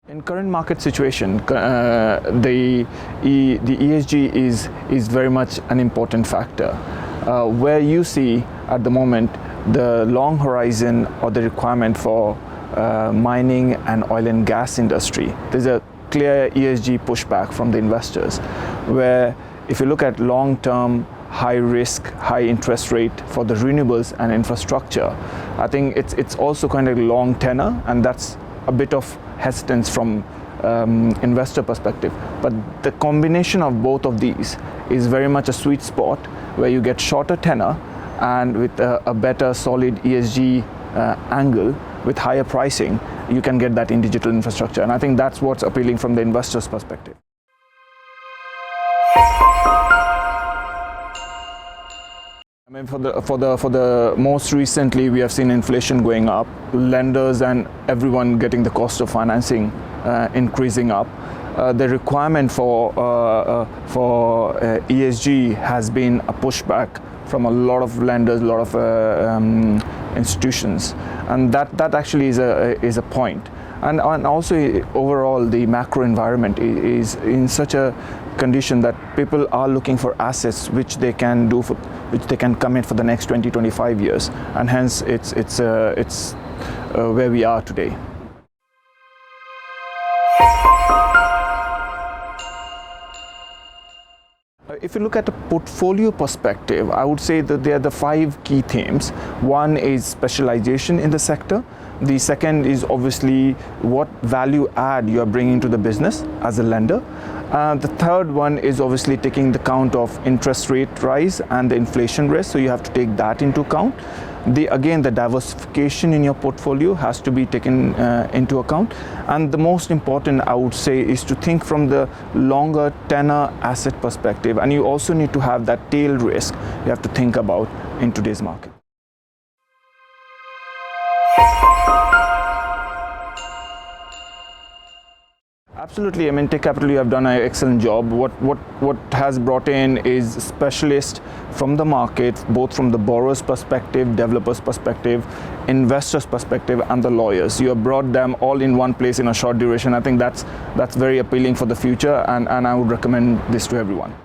In current market situation, the ESG is very much an important factor. Where you see at the moment the long horizon or the requirement for mining and oil and gas industry, there's a clear ESG pushback from the investors, where if you look at long-term, high risk, high interest rate for the renewables and infrastructure, I think it's also kind of long tenor, and that's a bit of hesitance from investor perspective. But the combination of both of these is very much a sweet spot where you get shorter tenor and with a better solid ESG angle with higher pricing, you can get that in digital infrastructure. And I think that's what's appealing from the investor's perspective. I mean, for the most recently, we have seen inflation going up, lenders and everyone getting the cost of financing increasing up. The requirement for ESG has been a pushback from a lot of lenders, a lot of institutions, and that actually is a point. And also overall the macro environment is in such a condition that people are looking for assets which they can commit for the next 20-25 years, and hence it's where we are today. If you look at a portfolio perspective, I would say that there are the 5 key themes. One is specialization in the sector. The second is obviously what value add you are bringing to the business as a lender. The third one is obviously taking the count of interest rate rise and the inflation risk, so you have to take that into account. Again, the diversification in your portfolio has to be taken into account. And the most important, I would say, is to think from the longer tenor asset perspective. And you also need to have that tail risk you have to think about in today's market. Absolutely. I mean, Tech Capital, you have done an excellent job. What has brought in is specialists from the market, both from the borrower's perspective, developer's perspective, investor's perspective, and the lawyers. You have brought them all in one place in a short duration. I think that's very appealing for the future, and I would recommend this to everyone.